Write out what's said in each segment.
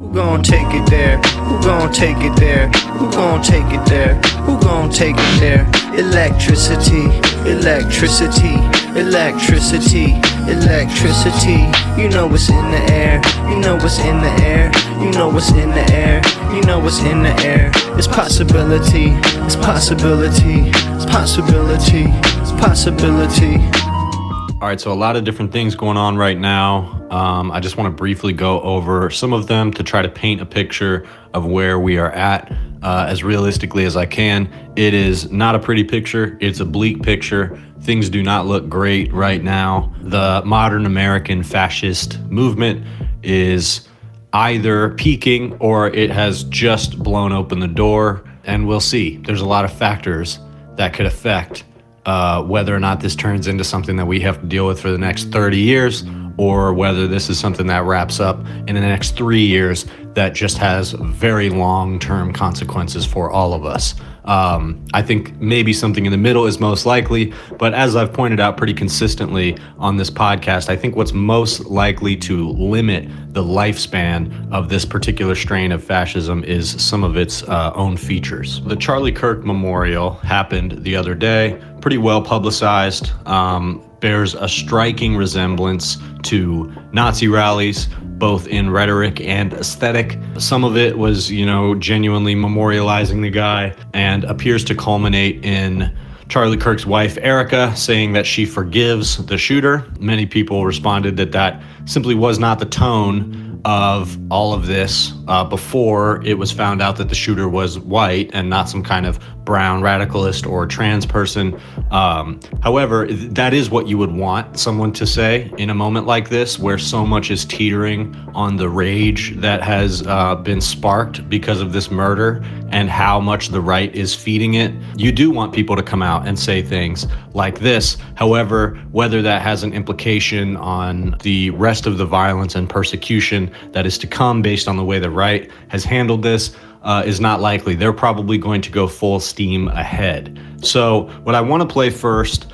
Who gon' take it there? Who gon' take it there? Who gon' take it there? Who gon' take it there? Electricity, electricity, electricity, electricity. You know what's in the air. You know what's in the air. You know what's in the air. You know what's in the air. It's possibility. It's possibility. It's possibility. It's possibility. All right, so a lot of different things going on right now. I just want to briefly go over some of them to try to paint a picture of where we are at as realistically as I can. It is not a pretty picture. It's a bleak picture. Things do not look great right now. The modern American fascist movement is either peaking or it has just blown open the door, and we'll see. There's a lot of factors that could affect whether or not this turns into something that we have to deal with for the next 30 years, or whether this is something that wraps up in the next 3 years that just has very long-term consequences for all of us. I think maybe something in the middle is most likely, but as I've pointed out pretty consistently on this podcast, I think what's most likely to limit the lifespan of this particular strain of fascism is some of its own features. The Charlie Kirk memorial happened the other day, pretty well publicized, bears a striking resemblance to Nazi rallies, both in rhetoric and aesthetic. Some of it was, genuinely memorializing the guy and appears to culminate in Charlie Kirk's wife, Erica, saying that she forgives the shooter. Many people responded that that simply was not the tone of all of this before it was found out that the shooter was white and not some kind of brown radicalist or trans person. However, that is what you would want someone to say in a moment like this, where so much is teetering on the rage that has been sparked because of this murder and how much the right is feeding it. You do want people to come out and say things like this. However, whether that has an implication on the rest of the violence and persecution that is to come based on the way the right has handled this is not likely. They're probably going to go full steam ahead. So what I want to play first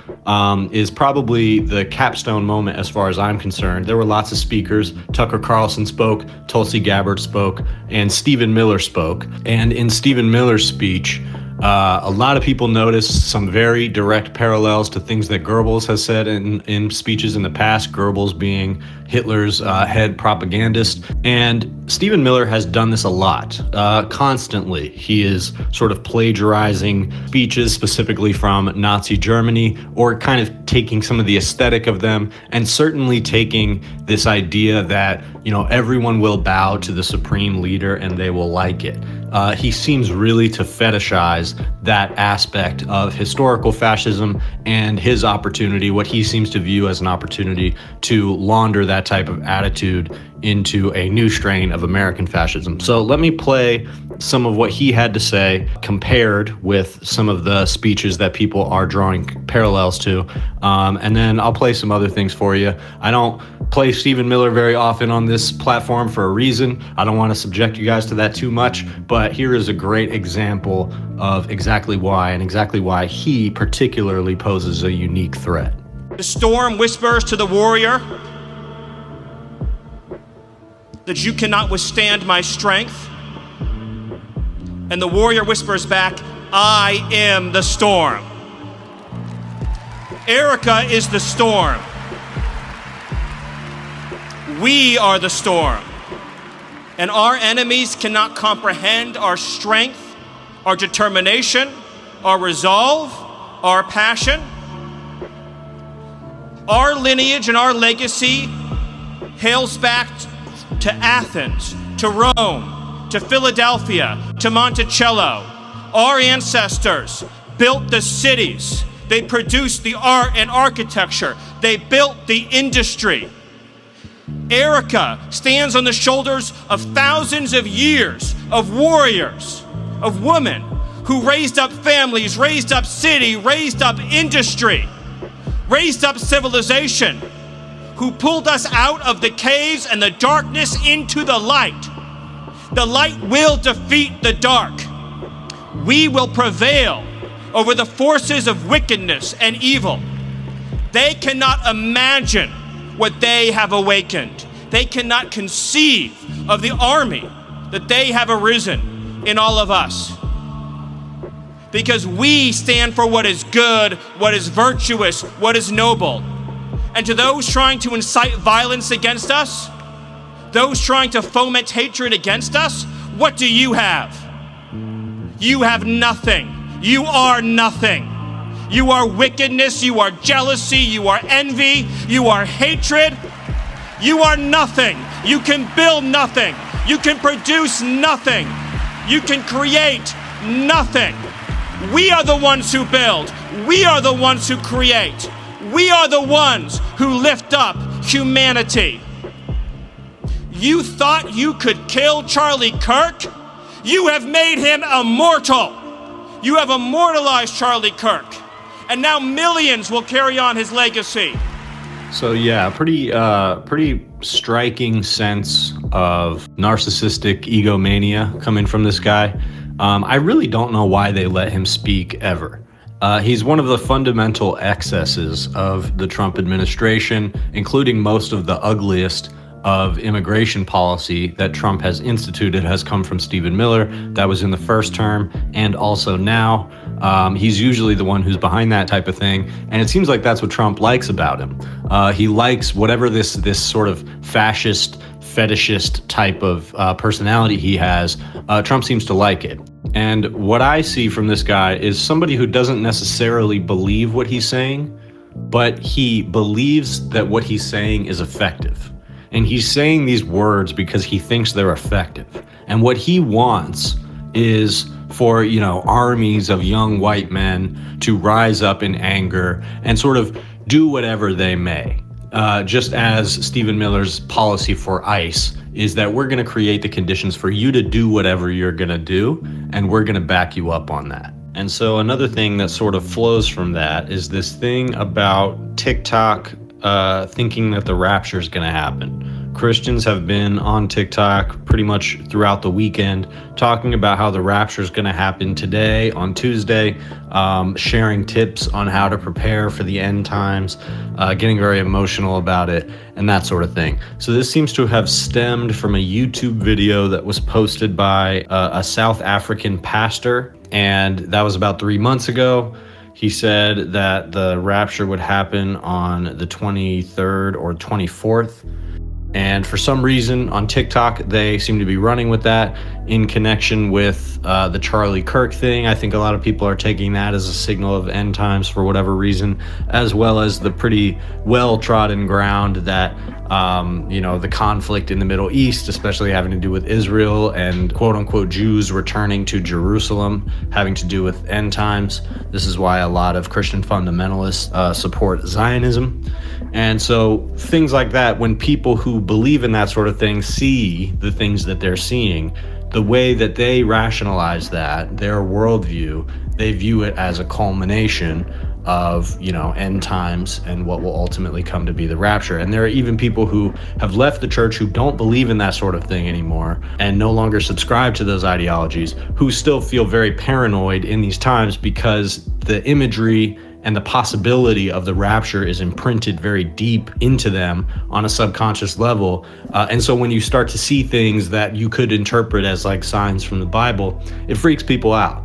is probably the capstone moment as far as I'm concerned. There were lots of speakers. Tucker Carlson spoke, Tulsi Gabbard spoke, and Stephen Miller spoke. And in Stephen Miller's speech, a lot of people noticed some very direct parallels to things that Goebbels has said in speeches in the past, Goebbels being Hitler's head propagandist. And Stephen Miller has done this a lot, constantly. He is sort of plagiarizing speeches specifically from Nazi Germany, or kind of taking some of the aesthetic of them, and certainly taking this idea that, everyone will bow to the supreme leader and they will like it. He seems really to fetishize that aspect of historical fascism and his opportunity, what he seems to view as an opportunity to launder that type of attitude into a new strain of American fascism. So let me play some of what he had to say compared with some of the speeches that people are drawing parallels to. And then I'll play some other things for you. I don't play Stephen Miller very often on this platform for a reason. I don't want to subject you guys to that too much, but here is a great example of exactly why, and exactly why he particularly poses a unique threat. The storm whispers to the warrior that you cannot withstand my strength. And the warrior whispers back, I am the storm. Erica is the storm. We are the storm. And our enemies cannot comprehend our strength, our determination, our resolve, our passion. Our lineage and our legacy hails back to Athens, to Rome, to Philadelphia, to Monticello. Our ancestors built the cities. They produced the art and architecture. They built the industry. Erica stands on the shoulders of thousands of years of warriors, of women who raised up families, raised up city, raised up industry, raised up civilization, who pulled us out of the caves and the darkness into the light. The light will defeat the dark. We will prevail over the forces of wickedness and evil. They cannot imagine what they have awakened. They cannot conceive of the army that they have arisen in all of us. Because we stand for what is good, what is virtuous, what is noble. And to those trying to incite violence against us, those trying to foment hatred against us, what do you have? You have nothing. You are nothing. You are wickedness, you are jealousy, you are envy, you are hatred. You are nothing. You can build nothing. You can produce nothing. You can create nothing. We are the ones who build. We are the ones who create. We are the ones who lift up humanity. You thought you could kill Charlie Kirk? You have made him immortal. You have immortalized Charlie Kirk. And now millions will carry on his legacy. So yeah, pretty striking sense of narcissistic egomania coming from this guy. I really don't know why they let him speak ever. He's one of the fundamental excesses of the Trump administration, including most of the ugliest of immigration policy that Trump has instituted has come from Stephen Miller. That was in the first term and also now. He's usually the one who's behind that type of thing. And it seems like that's what Trump likes about him. He likes whatever this sort of fascist, fetishist type of personality he has. Trump seems to like it. And what I see from this guy is somebody who doesn't necessarily believe what he's saying, but he believes that what he's saying is effective. And he's saying these words because he thinks they're effective. And what he wants is for, armies of young white men to rise up in anger and sort of do whatever they may. Just as Stephen Miller's policy for ICE is that we're going to create the conditions for you to do whatever you're going to do, and we're going to back you up on that. And so another thing that sort of flows from that is this thing about TikTok thinking that the rapture is going to happen. Christians have been on TikTok pretty much throughout the weekend talking about how the rapture is going to happen today on Tuesday, sharing tips on how to prepare for the end times, getting very emotional about it, and that sort of thing. So this seems to have stemmed from a YouTube video that was posted by a South African pastor, and that was about 3 months ago. He said that the rapture would happen on the 23rd or 24th. And for some reason on TikTok, they seem to be running with that in connection with the Charlie Kirk thing. I think a lot of people are taking that as a signal of end times for whatever reason, as well as the pretty well-trodden ground that, the conflict in the Middle East, especially having to do with Israel and quote-unquote Jews returning to Jerusalem, having to do with end times. This is why a lot of Christian fundamentalists support Zionism. And so things like that, when people who believe in that sort of thing see the things that they're seeing, the way that they rationalize that, their worldview, they view it as a culmination of, end times and what will ultimately come to be the rapture. And there are even people who have left the church who don't believe in that sort of thing anymore and no longer subscribe to those ideologies, who still feel very paranoid in these times because the imagery and the possibility of the rapture is imprinted very deep into them on a subconscious level. And so when you start to see things that you could interpret as like signs from the Bible, it freaks people out.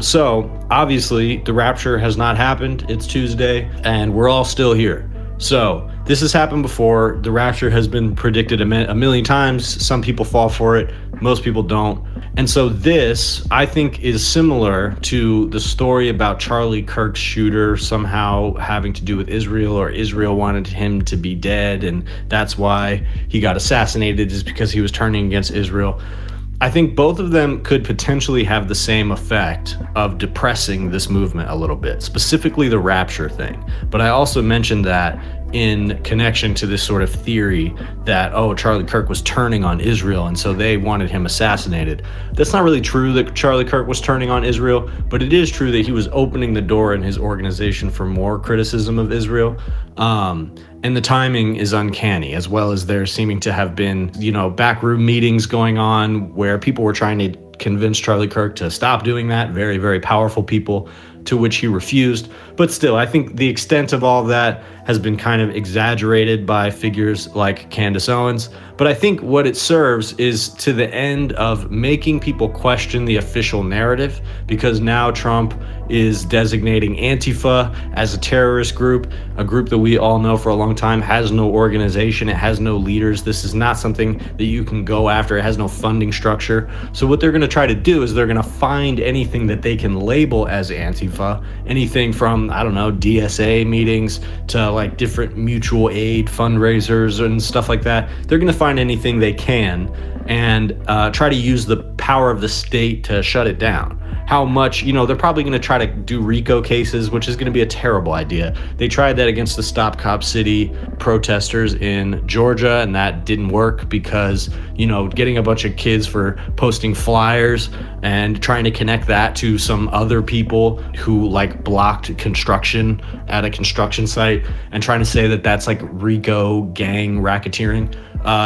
So obviously the rapture has not happened. It's Tuesday and we're all still here. So this has happened before. The rapture has been predicted a million times. Some people fall for it. Most people don't. And so this, I think, is similar to the story about Charlie Kirk's shooter somehow having to do with Israel, or Israel wanted him to be dead, and that's why he got assassinated, is because he was turning against Israel. I think both of them could potentially have the same effect of depressing this movement a little bit, specifically the rapture thing. But I also mentioned that in connection to this sort of theory that, Charlie Kirk was turning on Israel and so they wanted him assassinated. That's not really true that Charlie Kirk was turning on Israel, but it is true that he was opening the door in his organization for more criticism of Israel. And the timing is uncanny, as well as there seeming to have been, backroom meetings going on where people were trying to convince Charlie Kirk to stop doing that. Very, very powerful people, to which he refused. But still, I think the extent of all of that has been kind of exaggerated by figures like Candace Owens. But I think what it serves is to the end of making people question the official narrative, because now Trump is designating Antifa as a terrorist group, a group that we all know for a long time has no organization, it has no leaders. This is not something that you can go after. It has no funding structure. So what they're going to try to do is they're going to find anything that they can label as Antifa, anything from, I don't know, DSA meetings to like different mutual aid fundraisers and stuff like that. They're going to find anything they can and try to use the power of the state to shut it down. How much, they're probably going to try to do RICO cases, which is going to be a terrible idea. They tried that against the Stop Cop City protesters in Georgia, and that didn't work because, getting a bunch of kids for posting flyers and trying to connect that to some other people who like blocked construction at a construction site and trying to say that that's like RICO gang racketeering.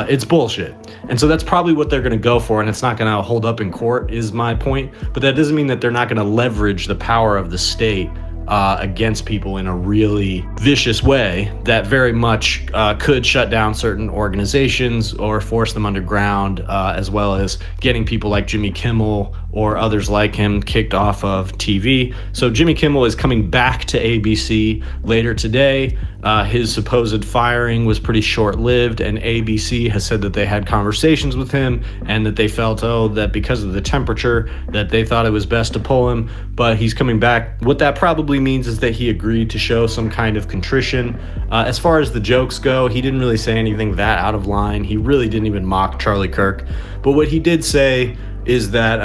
It's bullshit. And so that's probably what they're going to go for, and it's not going to hold up in court is my point. But that doesn't mean that they're not going to leverage the power of the state against people in a really vicious way that very much could shut down certain organizations or force them underground, as well as getting people like Jimmy Kimmel or others like him kicked off of TV. So Jimmy Kimmel is coming back to ABC later today. His supposed firing was pretty short-lived, and ABC has said that they had conversations with him and that they felt, that because of the temperature, that they thought it was best to pull him, but he's coming back. What that probably means is that he agreed to show some kind of contrition. As far as the jokes go, he didn't really say anything that out of line. He really didn't even mock Charlie Kirk. But what he did say is that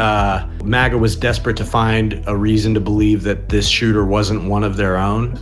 MAGA was desperate to find a reason to believe that this shooter wasn't one of their own.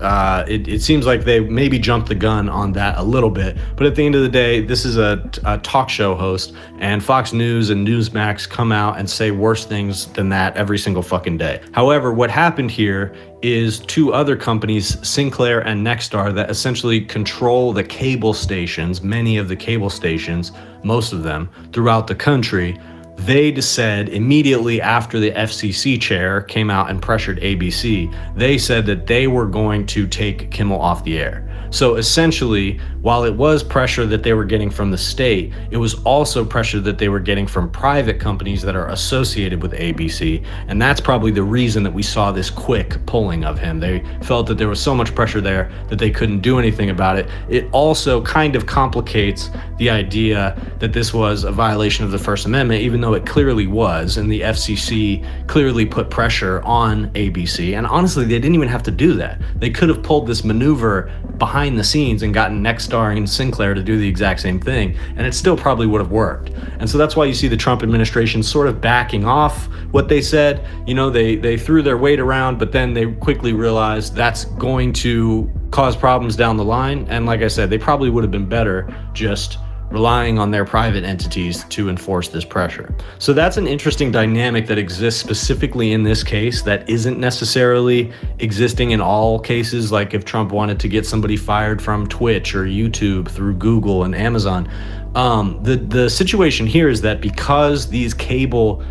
It seems like they maybe jumped the gun on that a little bit, but at the end of the day, this is a talk show host, and Fox News and Newsmax come out and say worse things than that every single fucking day. However, what happened here is two other companies, Sinclair and Nexstar, that essentially control the cable stations, many of the cable stations, most of them, throughout the country. They said immediately after the FCC chair came out and pressured ABC, they said that they were going to take Kimmel off the air. So essentially, while it was pressure that they were getting from the state, it was also pressure that they were getting from private companies that are associated with ABC. And that's probably the reason that we saw this quick pulling of him. They felt that there was so much pressure there that they couldn't do anything about it. It also kind of complicates the idea that this was a violation of the First Amendment, even though it clearly was, and the FCC clearly put pressure on ABC. And honestly, they didn't even have to do that. They could have pulled this maneuver behind the scenes and gotten Nexstar and Sinclair to do the exact same thing, and it still probably would have worked. And so that's why you see the Trump administration sort of backing off what they said. They threw their weight around, but then they quickly realized that's going to cause problems down the line. And like I said, they probably would have been better just relying on their private entities to enforce this pressure. So that's an interesting dynamic that exists specifically in this case that isn't necessarily existing in all cases. Like if Trump wanted to get somebody fired from Twitch or YouTube through Google and Amazon, the situation here is that because these cable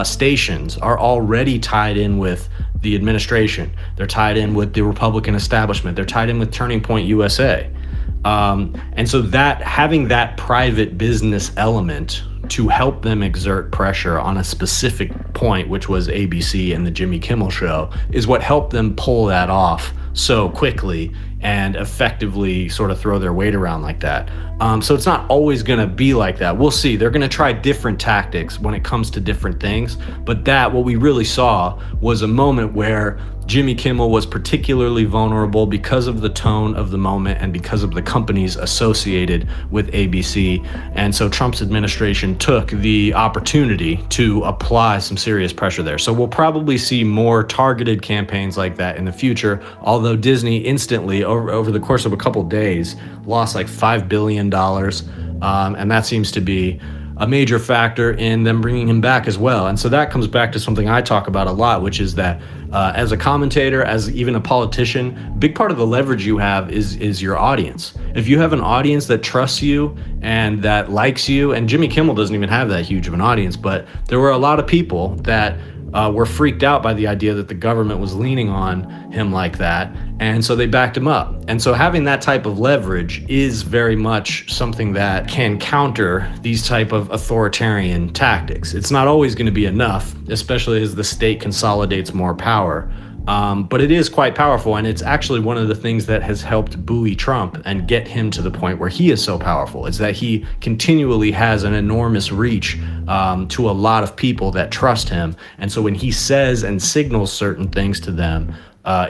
stations are already tied in with the administration, they're tied in with the Republican establishment, they're tied in with Turning Point USA. And so that having that private business element to help them exert pressure on a specific point, which was ABC and the Jimmy Kimmel show, is what helped them pull that off so quickly and effectively sort of throw their weight around like that. So it's not always going to be like that. We'll see. They're going to try different tactics when it comes to different things. But what we really saw was a moment where Jimmy Kimmel was particularly vulnerable because of the tone of the moment and because of the companies associated with ABC. And so Trump's administration took the opportunity to apply some serious pressure there. So we'll probably see more targeted campaigns like that in the future, although Disney instantly, over the course of a couple of days, lost like $5 billion. And that seems to be a major factor in them bringing him back as well. And so that comes back to something I talk about a lot, which is that as a commentator, as even a politician, big part of the leverage you have is your audience. If you have an audience that trusts you and that likes you, and Jimmy Kimmel doesn't even have that huge of an audience, but there were a lot of people that were freaked out by the idea that the government was leaning on him like that, and so they backed him up. And so having that type of leverage is very much something that can counter these type of authoritarian tactics. It's not always going to be enough, especially as the state consolidates more power. But it is quite powerful, and it's actually one of the things that has helped buoy Trump and get him to the point where he is so powerful, is that he continually has an enormous reach to a lot of people that trust him. And so when he says and signals certain things to them,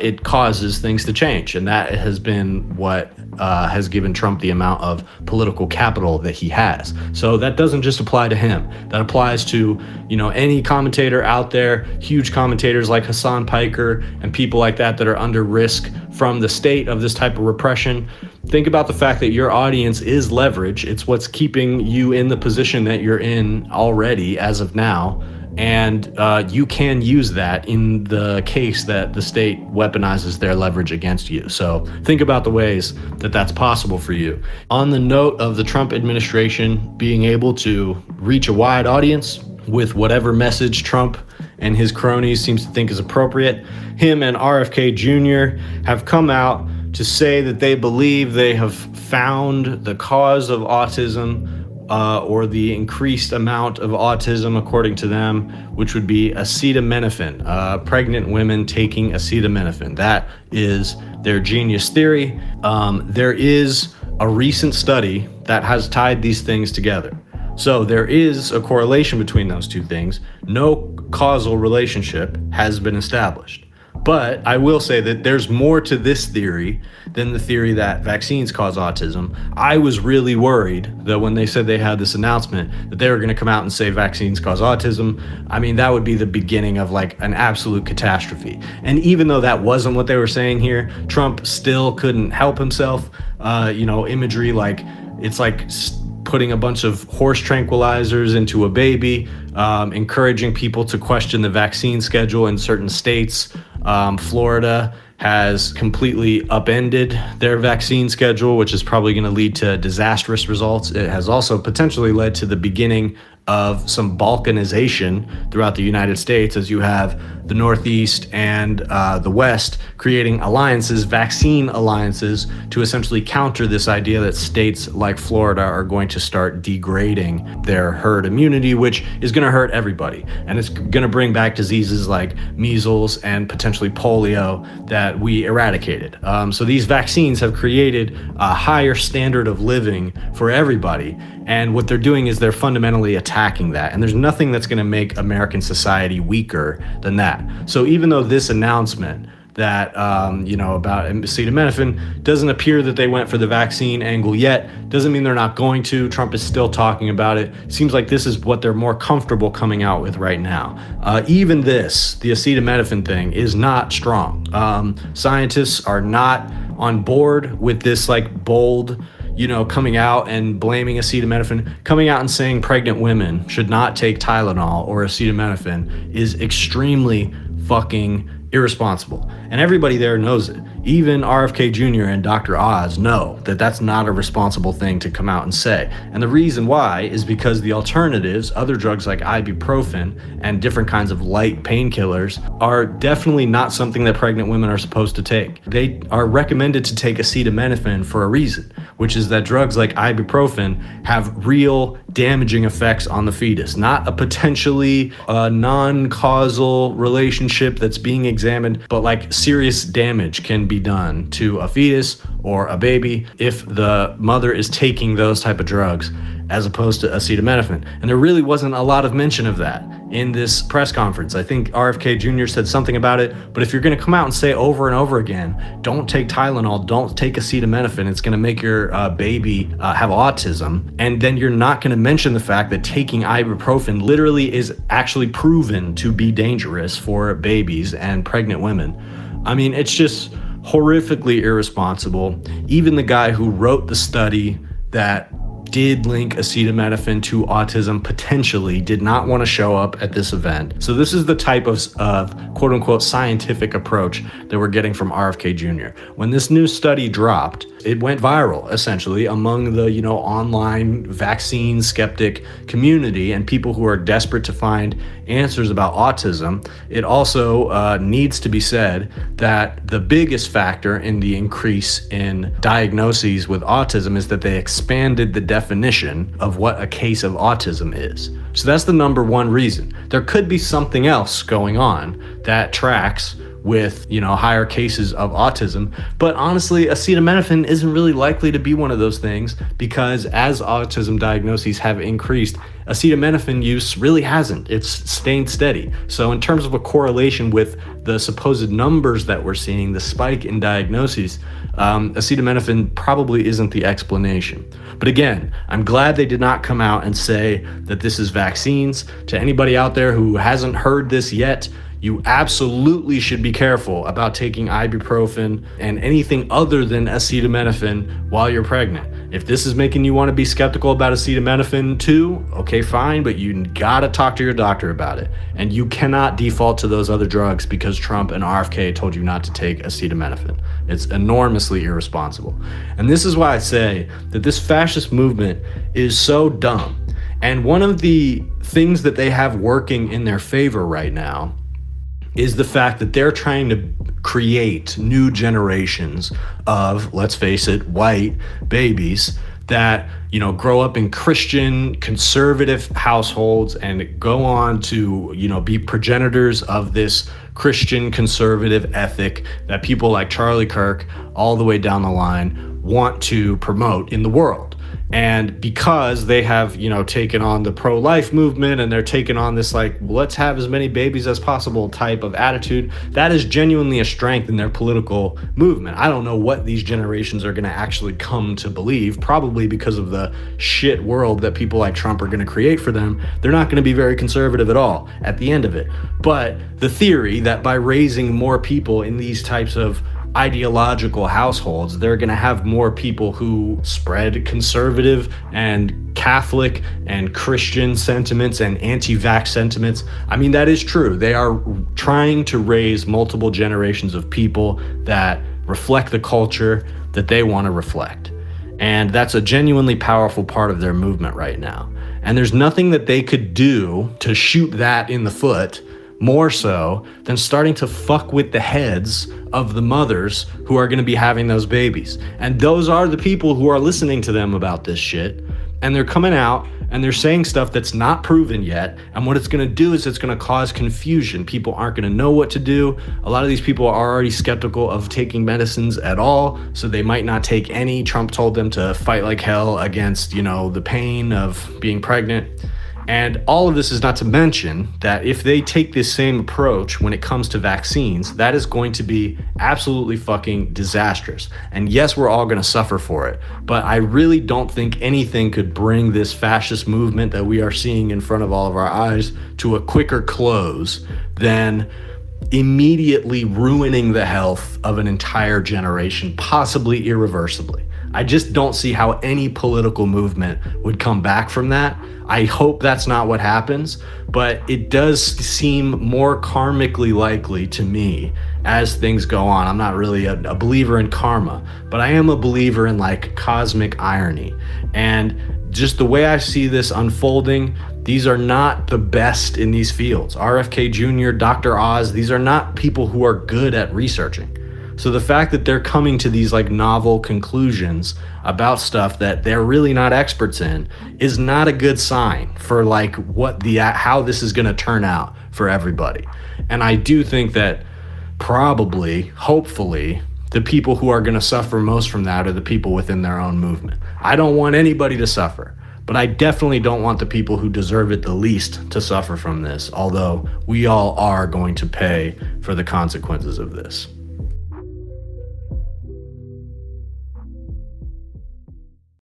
it causes things to change. And that has been what has given Trump the amount of political capital that he has. So that doesn't just apply to him. That applies to, any commentator out there, huge commentators like Hassan Piker and people like that are under risk from the state of this type of repression. Think about the fact that your audience is leverage. It's what's keeping you in the position that you're in already as of now. And you can use that in the case that the state weaponizes their leverage against you. So think about the ways that that's possible for you. On the note of the Trump administration being able to reach a wide audience with whatever message Trump and his cronies seems to think is appropriate, him and RFK Jr. have come out to say that they believe they have found the cause of autism, or the increased amount of autism, according to them, which would be acetaminophen, pregnant women taking acetaminophen. That is their genius theory. There is a recent study that has tied these things together. So there is a correlation between those two things. No causal relationship has been established. But I will say that there's more to this theory than the theory that vaccines cause autism. I was really worried that when they said they had this announcement that they were going to come out and say vaccines cause autism. I mean, that would be the beginning of like an absolute catastrophe. And even though that wasn't what they were saying here, Trump still couldn't help himself. Imagery like it's like putting a bunch of horse tranquilizers into a baby, encouraging people to question the vaccine schedule in certain states. Florida has completely upended their vaccine schedule, which is probably going to lead to disastrous results. It has also potentially led to the beginning of some balkanization throughout the United States, as you have the Northeast and the West creating alliances, vaccine alliances, to essentially counter this idea that states like Florida are going to start degrading their herd immunity, which is going to hurt everybody. And it's going to bring back diseases like measles and potentially polio that we eradicated. So these vaccines have created a higher standard of living for everybody. And what they're doing is they're fundamentally attacking that. And there's nothing that's going to make American society weaker than that. So even though this announcement that, about acetaminophen doesn't appear that they went for the vaccine angle yet, doesn't mean they're not going to. Trump is still talking about it. Seems like this is what they're more comfortable coming out with right now. Even this, the acetaminophen thing, is not strong. Scientists are not on board with this like bold, coming out and blaming acetaminophen, coming out and saying pregnant women should not take Tylenol or acetaminophen is extremely fucking irresponsible. And everybody there knows it. Even RFK Jr. and Dr. Oz know that that's not a responsible thing to come out and say. And the reason why is because the alternatives, other drugs like ibuprofen and different kinds of light painkillers, are definitely not something that pregnant women are supposed to take. They are recommended to take acetaminophen for a reason, which is that drugs like ibuprofen have real damaging effects on the fetus, not a potentially non-causal relationship that's being examined, but like serious damage can be done to a fetus or a baby if the mother is taking those type of drugs as opposed to acetaminophen. And there really wasn't a lot of mention of that in this press conference. I think RFK Jr. said something about it, but if you're going to come out and say over and over again, don't take Tylenol, don't take acetaminophen, it's going to make your baby have autism, and then you're not going to mention the fact that taking ibuprofen literally is actually proven to be dangerous for babies and pregnant women. I mean, it's just horrifically irresponsible. Even the guy who wrote the study that did link acetaminophen to autism potentially did not want to show up at this event. So this is the type of quote unquote scientific approach that we're getting from RFK Jr. When this new study dropped, It went viral, essentially, among the, online vaccine skeptic community and people who are desperate to find answers about autism. It also needs to be said that the biggest factor in the increase in diagnoses with autism is that they expanded the definition of what a case of autism is. So that's the number one reason. There could be something else going on that tracks with, higher cases of autism. But honestly, acetaminophen isn't really likely to be one of those things, because as autism diagnoses have increased, acetaminophen use really hasn't. It's stayed steady. So in terms of a correlation with the supposed numbers that we're seeing, the spike in diagnoses, acetaminophen probably isn't the explanation. But again, I'm glad they did not come out and say that this is vaccines. To anybody out there who hasn't heard this yet, you absolutely should be careful about taking ibuprofen and anything other than acetaminophen while you're pregnant. If this is making you want to be skeptical about acetaminophen too, okay, fine, but you gotta talk to your doctor about it. And you cannot default to those other drugs because Trump and RFK told you not to take acetaminophen. It's enormously irresponsible. And this is why I say that this fascist movement is so dumb. And one of the things that they have working in their favor right now is the fact that they're trying to create new generations of, let's face it, white babies that, grow up in Christian conservative households and go on to, be progenitors of this Christian conservative ethic that people like Charlie Kirk all the way down the line want to promote in the world. And because they have, taken on the pro-life movement and they're taking on this, let's have as many babies as possible type of attitude, that is genuinely a strength in their political movement. I don't know what these generations are going to actually come to believe, probably because of the shit world that people like Trump are going to create for them. They're not going to be very conservative at all at the end of it. But the theory that by raising more people in these types of ideological households, they're going to have more people who spread conservative and Catholic and Christian sentiments and anti-vax sentiments. I mean, that is true. They are trying to raise multiple generations of people that reflect the culture that they want to reflect. And that's a genuinely powerful part of their movement right now. And there's nothing that they could do to shoot that in the foot more so than starting to fuck with the heads of the mothers who are going to be having those babies. And those are the people who are listening to them about this shit. And they're coming out and they're saying stuff that's not proven yet. And what it's going to do is it's going to cause confusion. People aren't going to know what to do. A lot of these people are already skeptical of taking medicines at all, so they might not take any. Trump told them to fight like hell against, the pain of being pregnant. And all of this is not to mention that if they take this same approach when it comes to vaccines, that is going to be absolutely fucking disastrous. And yes, we're all going to suffer for it. But I really don't think anything could bring this fascist movement that we are seeing in front of all of our eyes to a quicker close than immediately ruining the health of an entire generation, possibly irreversibly. I just don't see how any political movement would come back from that. I hope that's not what happens, but it does seem more karmically likely to me as things go on. I'm not really a believer in karma, but I am a believer in cosmic irony. And just the way I see this unfolding, these are not the best in these fields. RFK Jr., Dr. Oz, these are not people who are good at researching. So the fact that they're coming to these novel conclusions about stuff that they're really not experts in is not a good sign for how this is going to turn out for everybody. And I do think that probably, hopefully, the people who are going to suffer most from that are the people within their own movement. I don't want anybody to suffer, but I definitely don't want the people who deserve it the least to suffer from this, although we all are going to pay for the consequences of this.